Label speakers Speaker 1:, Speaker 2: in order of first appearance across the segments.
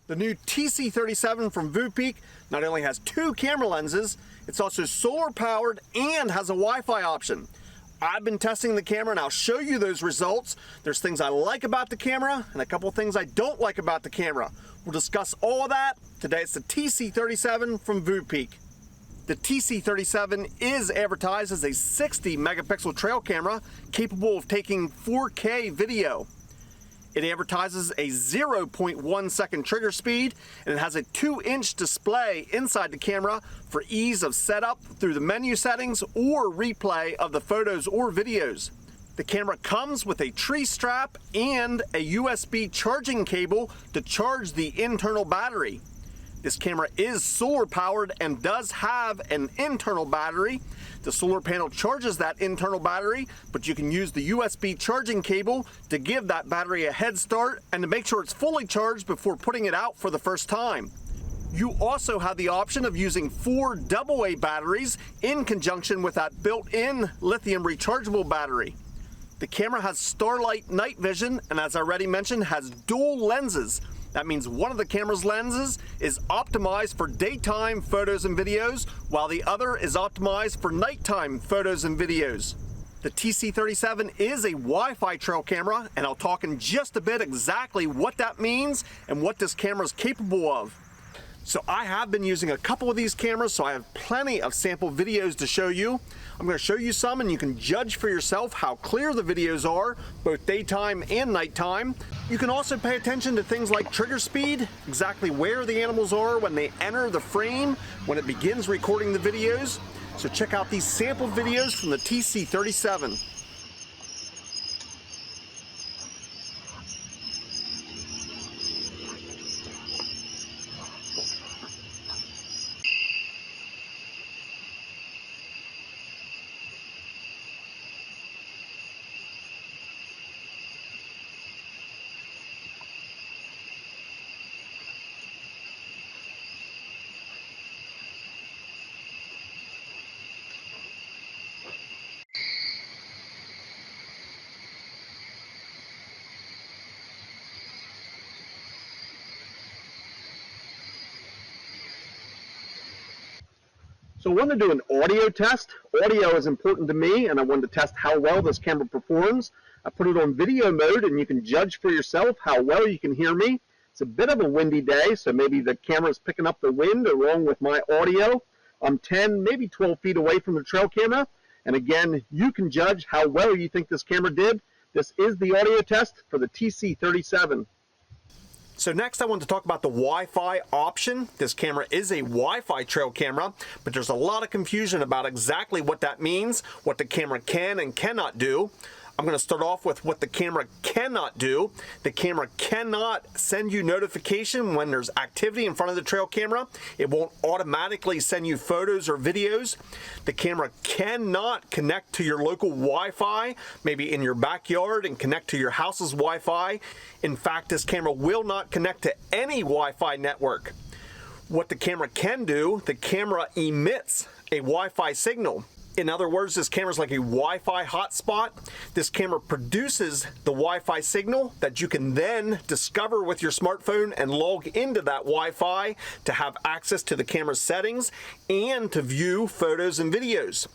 Speaker 1: The new TC37 from Voopeak not only has 2 camera lenses, it's also solar powered and has a Wi-Fi option. I've been testing the camera and I'll show you those results. There's things I like about the camera and a couple of things I don't like about the camera. We'll discuss all of that. Today it's the TC37 from Voopeak. The TC37 is advertised as a 60 megapixel trail camera capable of taking 4K video. It advertises a 0.1 second trigger speed, and it has a 2-inch display inside the camera for ease of setup through the menu settings or replay of the photos or videos. The camera comes with a tree strap and a USB charging cable to charge the internal battery. This camera is solar powered and does have an internal battery. The solar panel charges that internal battery, but you can use the USB charging cable to give that battery a head start and to make sure it's fully charged before putting it out for the first time. You also have the option of using 4 AA batteries in conjunction with that built-in lithium rechargeable battery. The camera has Starlight night vision and, as I already mentioned, has dual lenses. That means one of the camera's lenses is optimized for daytime photos and videos, while the other is optimized for nighttime photos and videos. The TC37 is a Wi-Fi trail camera, and I'll talk in just a bit exactly what that means and what this camera is capable of. So I have been using a couple of these cameras, so I have plenty of sample videos to show you. I'm going to show you some and you can judge for yourself how clear the videos are, both daytime and nighttime. You can also pay attention to things like trigger speed, exactly where the animals are when they enter the frame, when it begins recording the videos. So check out these sample videos from the TC37. So I wanted to do an audio test. Audio is important to me, and I wanted to test how well this camera performs. I put it on video mode, and you can judge for yourself how well you can hear me. It's a bit of a windy day, so maybe the camera is picking up the wind along with my audio. I'm 10, maybe 12 feet away from the trail camera, and again, you can judge how well you think this camera did. This is the audio test for the TC37. So next I want to talk about the Wi-Fi option. This camera is a Wi-Fi trail camera, but there's a lot of confusion about exactly what that means, what the camera can and cannot do. I'm going to start off with what the camera cannot do. The camera cannot send you notification when there's activity in front of the trail camera. It won't automatically send you photos or videos. The camera cannot connect to your local Wi-Fi, maybe in your backyard, and connect to your house's Wi-Fi. In fact, this camera will not connect to any Wi-Fi network. What the camera can do, the camera emits a Wi-Fi signal. In other words, this camera is like a Wi-Fi hotspot. This camera produces the Wi-Fi signal that you can then discover with your smartphone and log into that Wi-Fi to have access to the camera's settings and to view photos and videos.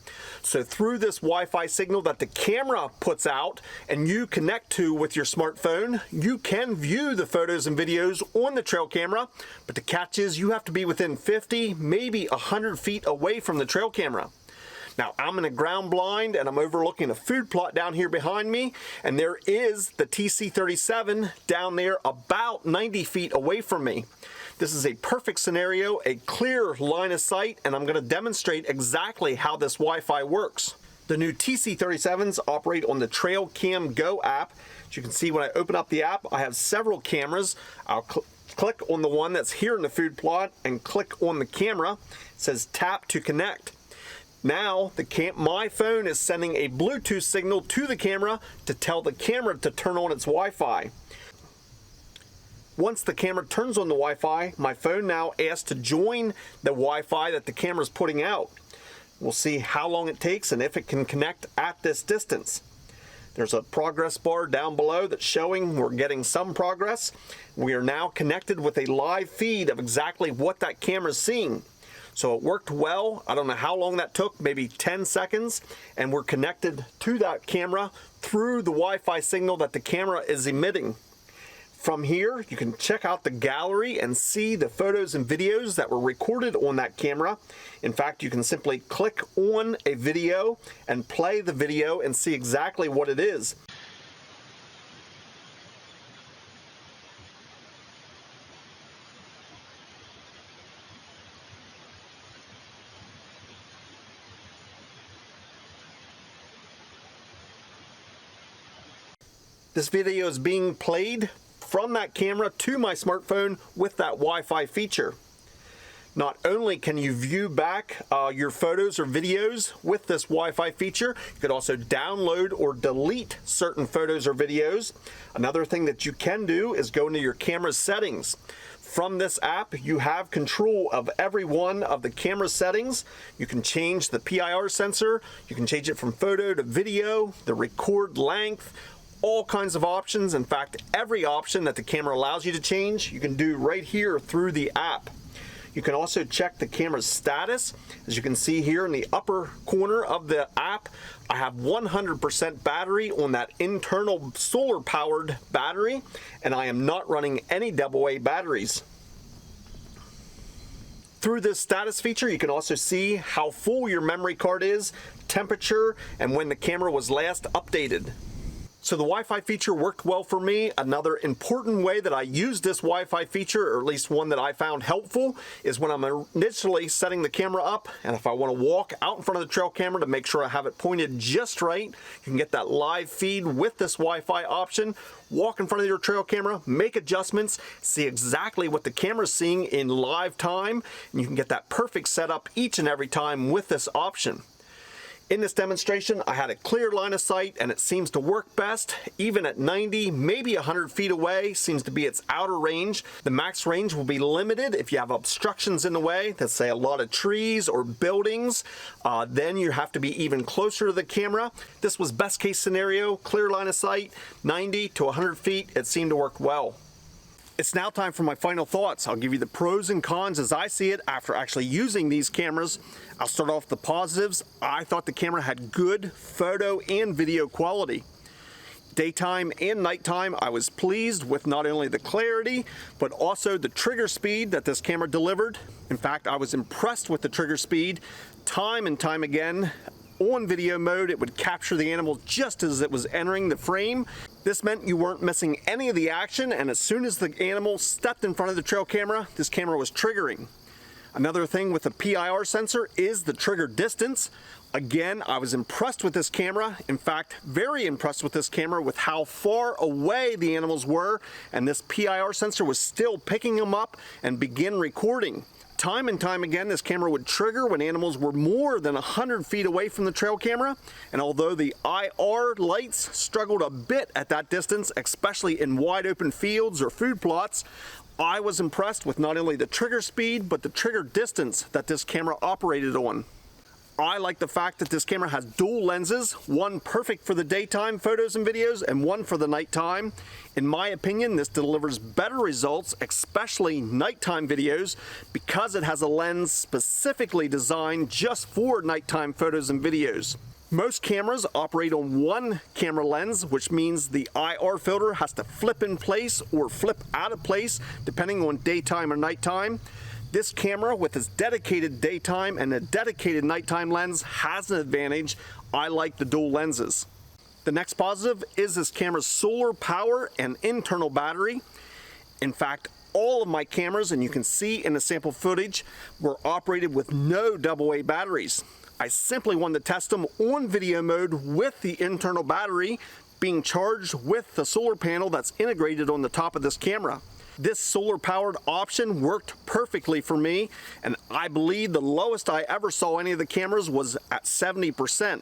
Speaker 1: So through this Wi-Fi signal that the camera puts out and you connect to with your smartphone, you can view the photos and videos on the trail camera, but the catch is you have to be within 50, maybe 100 feet away from the trail camera. Now, I'm in a ground blind and I'm overlooking a food plot down here behind me, and there is the TC37 down there about 90 feet away from me. This is a perfect scenario, a clear line of sight, and I'm going to demonstrate exactly how this Wi-Fi works. The new TC37s operate on the Trail Cam Go app. As you can see, when I open up the app, I have several cameras. I'll click on the one that's here in the food plot and click on the camera. It says tap to connect. Now, my phone is sending a Bluetooth signal to the camera to tell the camera to turn on its Wi-Fi. Once the camera turns on the Wi-Fi, my phone now asks to join the Wi-Fi that the camera is putting out. We'll see how long it takes and if it can connect at this distance. There's a progress bar down below that's showing we're getting some progress. We are now connected with a live feed of exactly what that camera is seeing. So it worked well. I don't know how long that took, maybe 10 seconds, and we're connected to that camera through the Wi-Fi signal that the camera is emitting. From here, you can check out the gallery and see the photos and videos that were recorded on that camera. In fact, you can simply click on a video and play the video and see exactly what it is. This video is being played from that camera to my smartphone with that Wi-Fi feature. Not only can you view back your photos or videos with this Wi-Fi feature, you could also download or delete certain photos or videos. Another thing that you can do is go into your camera settings. From this app, you have control of every one of the camera settings. You can change the PIR sensor, you can change it from photo to video, the record length, all kinds of options. In fact, every option that the camera allows you to change, you can do right here through the app. You can also check the camera's status. As you can see here in the upper corner of the app, I have 100% battery on that internal solar powered battery, and I am not running any AA batteries. Through this status feature, you can also see how full your memory card is, temperature, and when the camera was last updated. So the Wi-Fi feature worked well for me. Another important way that I use this Wi-Fi feature, or at least one that I found helpful, is when I'm initially setting the camera up, and if I want to walk out in front of the trail camera to make sure I have it pointed just right, you can get that live feed with this Wi-Fi option. Walk in front of your trail camera, make adjustments, see exactly what the camera's seeing in live time, and you can get that perfect setup each and every time with this option. In this demonstration, I had a clear line of sight, and it seems to work best. Even at 90, maybe 100 feet away, seems to be its outer range. The max range will be limited if you have obstructions in the way, let's say a lot of trees or buildings, then you have to be even closer to the camera. This was best case scenario, clear line of sight, 90 to 100 feet, it seemed to work well. It's now time for my final thoughts. I'll give you the pros and cons as I see it after actually using these cameras. I'll start off with the positives. I thought the camera had good photo and video quality. Daytime and nighttime, I was pleased with not only the clarity, but also the trigger speed that this camera delivered. In fact, I was impressed with the trigger speed. Time and time again, on video mode, it would capture the animal just as it was entering the frame. This meant you weren't missing any of the action, and as soon as the animal stepped in front of the trail camera, this camera was triggering. Another thing with the PIR sensor is the trigger distance. Again, I was impressed with this camera. In fact, very impressed with this camera with how far away the animals were, and this PIR sensor was still picking them up and begin recording. Time and time again, this camera would trigger when animals were more than 100 feet away from the trail camera, and although the IR lights struggled a bit at that distance, especially in wide open fields or food plots, I was impressed with not only the trigger speed, but the trigger distance that this camera operated on. I like the fact that this camera has dual lenses, one perfect for the daytime photos and videos and one for the nighttime. In my opinion, this delivers better results, especially nighttime videos, because it has a lens specifically designed just for nighttime photos and videos. Most cameras operate on one camera lens, which means the IR filter has to flip in place or flip out of place depending on daytime or nighttime. This camera, with its dedicated daytime and a dedicated nighttime lens, has an advantage. I like the dual lenses. The next positive is this camera's solar power and internal battery. In fact, all of my cameras, and you can see in the sample footage, were operated with no AA batteries. I simply wanted to test them on video mode with the internal battery being charged with the solar panel that's integrated on the top of this camera. This solar powered option worked perfectly for me, and I believe the lowest I ever saw any of the cameras was at 70%.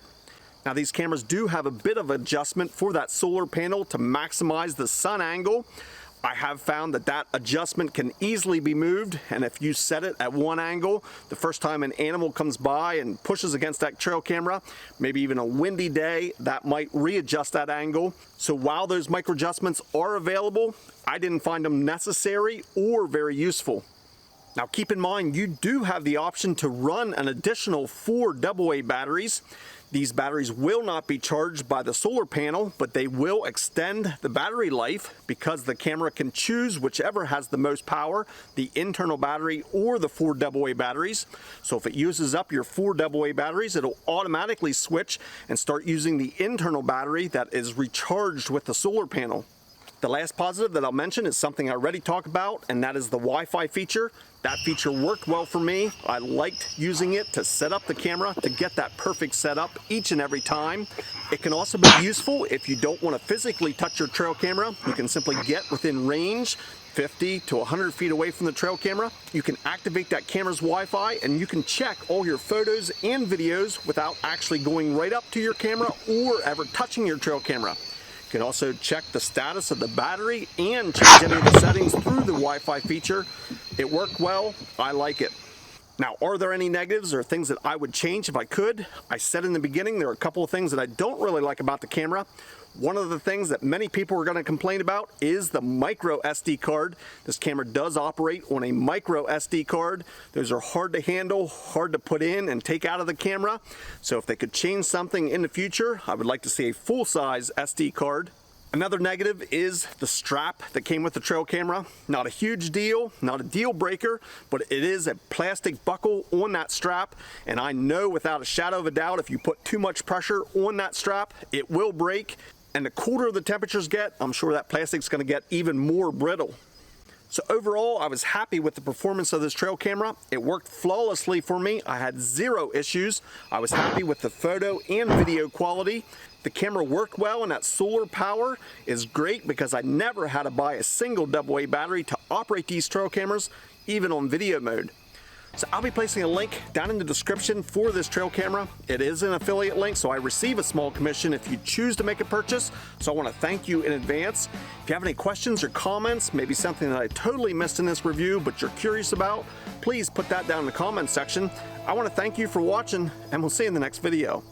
Speaker 1: Now these cameras do have a bit of adjustment for that solar panel to maximize the sun angle. I have found that that adjustment can easily be moved, and if you set it at one angle, the first time an animal comes by and pushes against that trail camera, maybe even a windy day, that might readjust that angle. So while those micro adjustments are available, I didn't find them necessary or very useful. Now keep in mind, you do have the option to run an additional 4 AA batteries. These batteries will not be charged by the solar panel, but they will extend the battery life because the camera can choose whichever has the most power, the internal battery or the 4 AA batteries. So if it uses up your 4 AA batteries, it'll automatically switch and start using the internal battery that is recharged with the solar panel. The last positive that I'll mention is something I already talked about, and that is the Wi-Fi feature. That feature worked well for me. I liked using it to set up the camera to get that perfect setup each and every time. It can also be useful if you don't want to physically touch your trail camera. You can simply get within range, 50 to 100 feet away from the trail camera. You can activate that camera's Wi-Fi and you can check all your photos and videos without actually going right up to your camera or ever touching your trail camera. You can also check the status of the battery and change any of the settings through the Wi-Fi feature. It worked well. I like it. Now, are there any negatives or things that I would change if I could? I said in the beginning there are a couple of things that I don't really like about the camera. One of the things that many people are going to complain about is the micro SD card. This camera does operate on a micro SD card. Those are hard to handle, hard to put in and take out of the camera. So if they could change something in the future, I would like to see a full-size SD card. Another negative is the strap that came with the trail camera. Not a huge deal, not a deal breaker, but it is a plastic buckle on that strap, and I know without a shadow of a doubt if you put too much pressure on that strap, it will break. And the colder the temperatures get, I'm sure that plastic's going to get even more brittle. So overall, I was happy with the performance of this trail camera. It worked flawlessly for me. I had 0 issues. I was happy with the photo and video quality. The camera worked well, and that solar power is great because I never had to buy a single AA battery to operate these trail cameras, even on video mode. So I'll be placing a link down in the description for this trail camera. It is an affiliate link, so I receive a small commission if you choose to make a purchase. So I want to thank you in advance. If you have any questions or comments, maybe something that I totally missed in this review but you're curious about, please put that down in the comments section. I want to thank you for watching, and we'll see you in the next video.